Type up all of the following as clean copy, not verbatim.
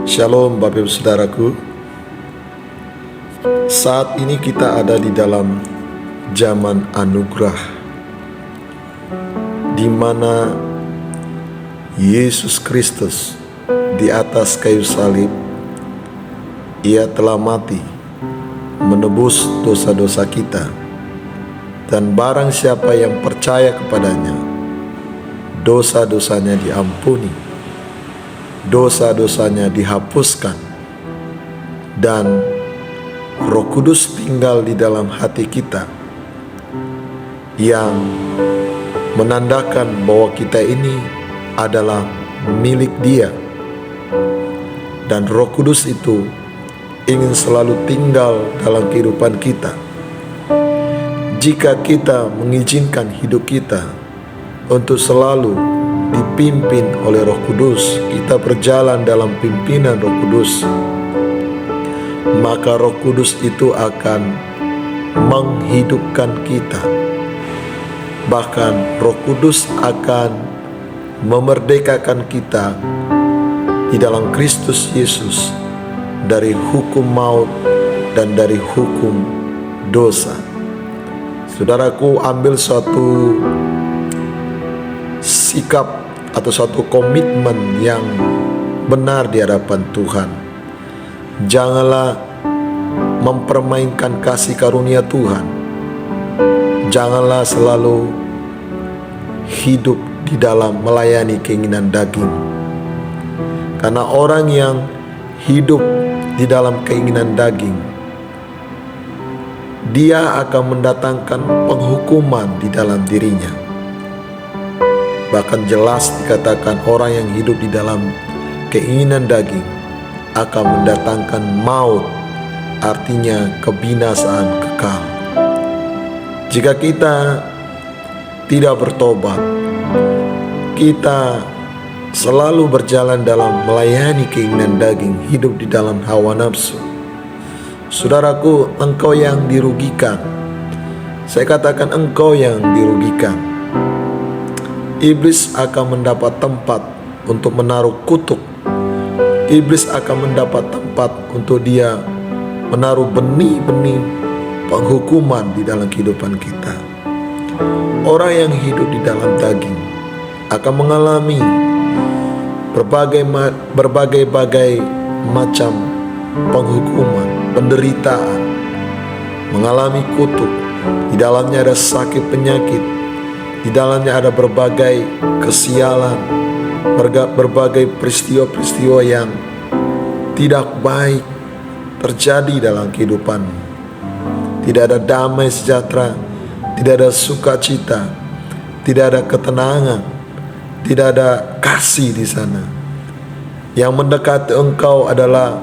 Shalom Bapak Ibu Saudaraku. Saat ini kita ada di dalam zaman anugerah, di mana Yesus Kristus di atas kayu salib, Ia telah mati menebus dosa-dosa kita, dan barang siapa yang percaya kepadanya, dosa-dosanya diampuni, dosa-dosanya dihapuskan, dan Roh Kudus tinggal di dalam hati kita, yang menandakan bahwa kita ini adalah milik Dia, dan Roh Kudus itu ingin selalu tinggal dalam kehidupan kita. Jika kita mengizinkan hidup kita untuk selalu dipimpin oleh Roh Kudus, kita berjalan dalam pimpinan Roh Kudus, maka Roh Kudus itu akan menghidupkan kita. Bahkan Roh Kudus akan memerdekakan kita di dalam Kristus Yesus dari hukum maut dan dari hukum dosa. Saudaraku, ambil suatu sikap atau suatu komitmen yang benar di hadapan Tuhan. Janganlah mempermainkan kasih karunia Tuhan. Janganlah selalu hidup di dalam melayani keinginan daging. Karena orang yang hidup di dalam keinginan daging, dia akan mendatangkan penghukuman di dalam dirinya. Bahkan jelas dikatakan orang yang hidup di dalam keinginan daging akan mendatangkan maut, artinya kebinasaan kekal. Jika kita tidak bertobat, kita selalu berjalan dalam melayani keinginan daging, hidup di dalam hawa nafsu, saudaraku, engkau yang dirugikan. Saya katakan engkau yang dirugikan. Iblis akan mendapat tempat untuk menaruh kutuk. Iblis akan mendapat tempat untuk dia menaruh benih-benih penghukuman di dalam kehidupan kita. Orang yang hidup di dalam daging akan mengalami berbagai macam penghukuman, penderitaan, mengalami kutuk. Di dalamnya ada sakit penyakit, di dalamnya ada berbagai kesialan, berbagai peristiwa-peristiwa yang tidak baik terjadi dalam kehidupan. Tidak ada damai sejahtera, tidak ada sukacita, tidak ada ketenangan, tidak ada kasih di sana. Yang mendekati engkau adalah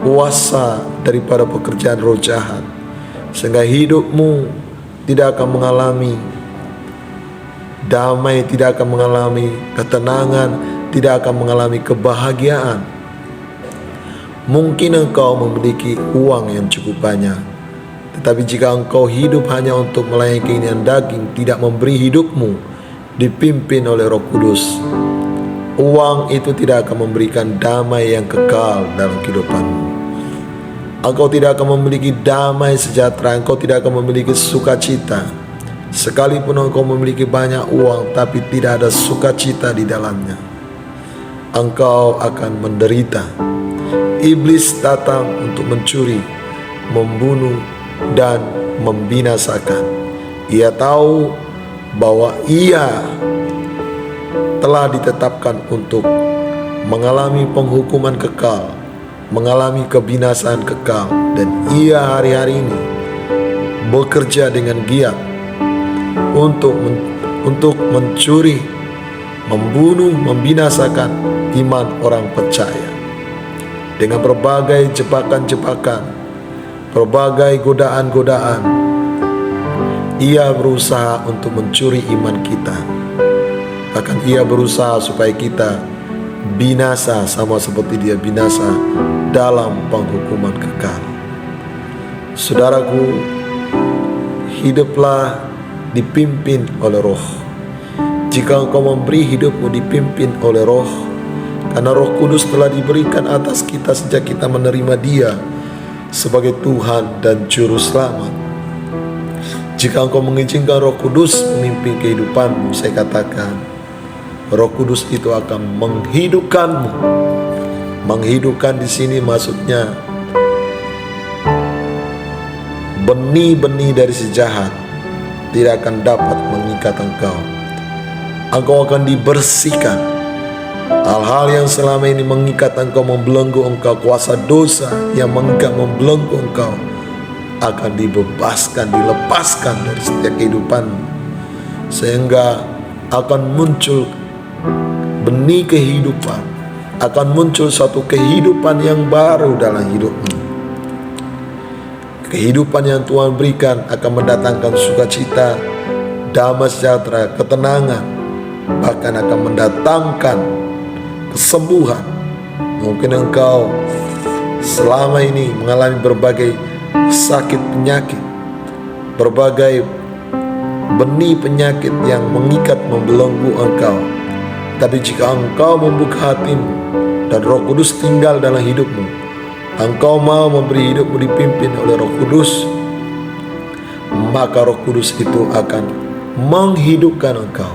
kuasa daripada pekerjaan roh jahat, sehingga hidupmu tidak akan mengalami damai, tidak akan mengalami ketenangan, tidak akan mengalami kebahagiaan. Mungkin engkau memiliki uang yang cukup banyak, tetapi jika engkau hidup hanya untuk melayani keinginan daging, tidak memberi hidupmu dipimpin oleh Roh Kudus, uang itu tidak akan memberikan damai yang kekal dalam kehidupanmu. Engkau tidak akan memiliki damai sejahtera, engkau tidak akan memiliki sukacita. Sekalipun engkau memiliki banyak uang, tapi tidak ada sukacita di dalamnya, engkau akan menderita. Iblis datang untuk mencuri, membunuh, dan membinasakan. Ia tahu bahwa ia telah ditetapkan untuk mengalami penghukuman kekal, mengalami kebinasaan kekal, dan ia hari-hari ini bekerja dengan giat untuk mencuri, membunuh, membinasakan iman orang percaya dengan berbagai jebakan-jebakan, berbagai godaan-godaan. Ia berusaha untuk mencuri iman kita. Bahkan ia berusaha supaya kita binasa sama seperti dia binasa dalam penghukuman kekal. Saudaraku, hiduplah dipimpin oleh Roh. Jika engkau memberi hidupmu dipimpin oleh Roh, Karena Roh Kudus telah diberikan atas kita sejak kita menerima Dia sebagai Tuhan dan Juru Selamat. Jika engkau mengizinkan Roh Kudus memimpin kehidupanmu, saya katakan Roh Kudus itu akan menghidupkanmu. Menghidupkan di sini maksudnya benih-benih dari si jahat tidak akan dapat mengikat engkau. Engkau akan dibersihkan. Hal-hal yang selama ini mengikat engkau, membelenggu engkau, kuasa dosa yang mengikat, membelenggu engkau, akan dibebaskan, dilepaskan dari setiap kehidupan, sehingga akan muncul benih kehidupan, akan muncul suatu kehidupan yang baru dalam hidupmu. Kehidupan yang Tuhan berikan akan mendatangkan sukacita, damai sejahtera, ketenangan, bahkan akan mendatangkan kesembuhan. Mungkin engkau selama ini mengalami berbagai sakit penyakit, berbagai benih penyakit yang mengikat, membelenggu engkau. Tapi jika engkau membuka hatimu dan Roh Kudus tinggal dalam hidupmu, engkau mau memberi hidupmu dipimpin oleh Roh Kudus, maka Roh Kudus itu akan menghidupkan engkau.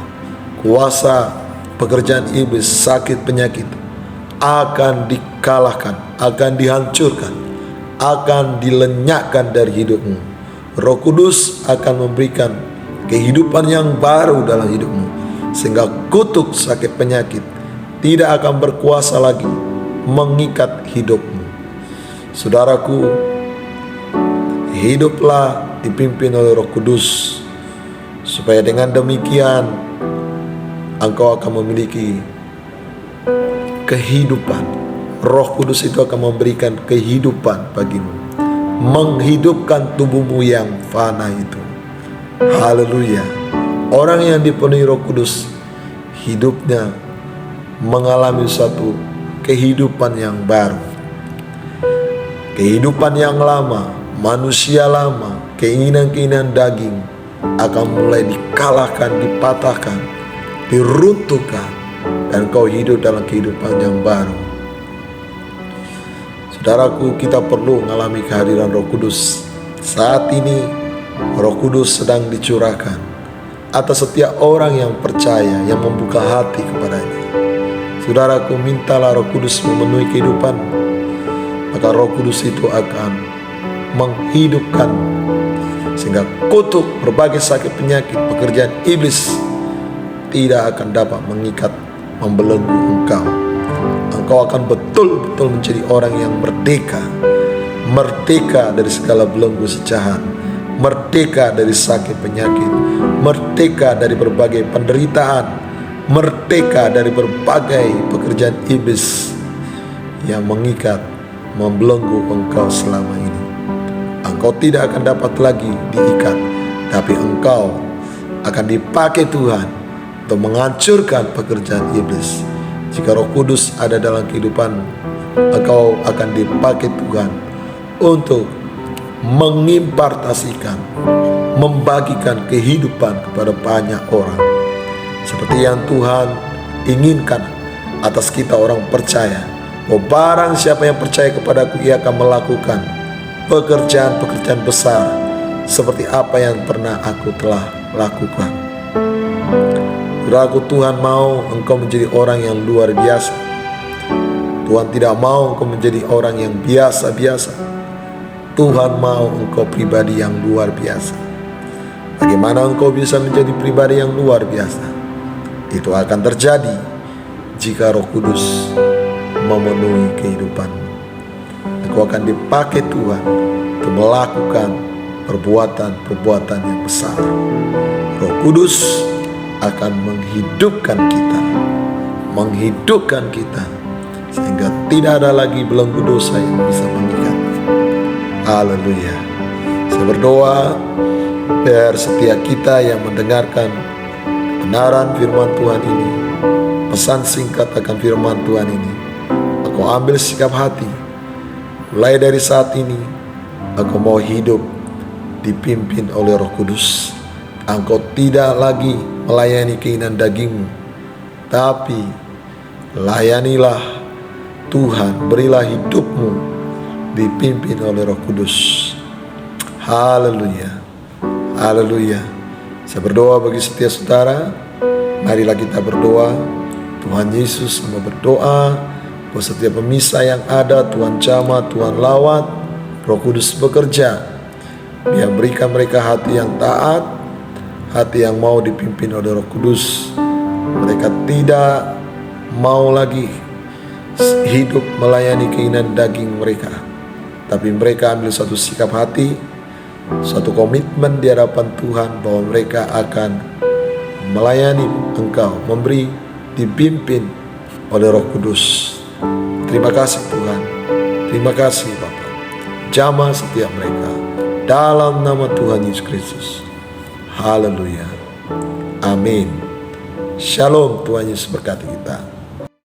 Kuasa pekerjaan iblis, sakit penyakit akan dikalahkan, akan dihancurkan, akan dilenyakkan dari hidupmu. Roh Kudus akan memberikan kehidupan yang baru dalam hidupmu, sehingga kutuk sakit penyakit tidak akan berkuasa lagi mengikat hidupmu. Saudaraku, hiduplah dipimpin oleh Roh Kudus, supaya dengan demikian engkau akan memiliki kehidupan. Roh Kudus itu akan memberikan kehidupan bagimu, menghidupkan tubuhmu yang fana itu. Haleluya. Orang yang dipenuhi Roh Kudus, hidupnya mengalami suatu kehidupan yang baru. Kehidupan yang lama, manusia lama, keinginan-keinginan daging akan mulai dikalahkan, dipatahkan, diruntuhkan, dan kau hidup dalam kehidupan yang baru. Saudaraku, kita perlu mengalami kehadiran Roh Kudus. Saat ini Roh Kudus sedang dicurahkan atas setiap orang yang percaya, yang membuka hati kepadanya. Saudaraku, mintalah Roh Kudus memenuhi kehidupanmu, maka Roh Kudus itu akan menghidupkan, sehingga kutuk berbagai sakit penyakit, pekerjaan iblis tidak akan dapat mengikat, membelenggu engkau. Engkau akan betul-betul menjadi orang yang merdeka, merdeka dari segala belenggu si jahat, merdeka dari sakit penyakit, merdeka dari berbagai penderitaan, merdeka dari berbagai pekerjaan iblis yang mengikat, membelenggu engkau selama ini. Engkau tidak akan dapat lagi diikat, tapi engkau akan dipakai Tuhan untuk menghancurkan pekerjaan iblis. Jika Roh Kudus ada dalam kehidupan, engkau akan dipakai Tuhan untuk mengimpartasikan, membagikan kehidupan kepada banyak orang, seperti yang Tuhan inginkan atas kita orang percaya. Barang siapa yang percaya kepadaku, ia akan melakukan pekerjaan-pekerjaan besar seperti apa yang pernah aku telah lakukan. Saudaraku, Tuhan mau engkau menjadi orang yang luar biasa. Tuhan tidak mau engkau menjadi orang yang biasa-biasa. Tuhan mau engkau pribadi yang luar biasa. Bagaimana engkau bisa menjadi pribadi yang luar biasa? Itu akan terjadi jika Roh Kudus memenuhi kehidupanmu. Engkau akan dipakai Tuhan untuk melakukan perbuatan-perbuatan yang besar. Roh Kudus akan menghidupkan kita, sehingga tidak ada lagi belenggu dosa yang bisa mengikat. Haleluya. Saya berdoa biar setiap kita yang mendengarkan kebenaran firman Tuhan ini, pesan singkat akan firman Tuhan ini, aku ambil sikap hati. Mulai dari saat ini, aku mau hidup dipimpin oleh Roh Kudus. Engkau tidak lagi melayani keinginan dagingmu, tapi layanilah Tuhan, berilah hidupmu dipimpin oleh Roh Kudus. Haleluya, haleluya. Saya berdoa bagi setiap saudara. Marilah kita berdoa. Tuhan Yesus sama berdoa bahwa setiap pemisah yang ada, Tuhan jamah, Tuhan lawat, Roh Kudus bekerja. Dia berikan mereka hati yang taat, hati yang mau dipimpin oleh Roh Kudus. Mereka tidak mau lagi hidup melayani keinginan daging mereka, tapi mereka ambil satu sikap hati, suatu komitmen di hadapan Tuhan bahwa mereka akan melayani Engkau, memberi, dipimpin oleh Roh Kudus. Terima kasih Tuhan, terima kasih Bapa. Jamah setiap mereka dalam nama Tuhan Yesus Kristus. Haleluya, amin. Shalom. Tuhan Yesus berkati kita.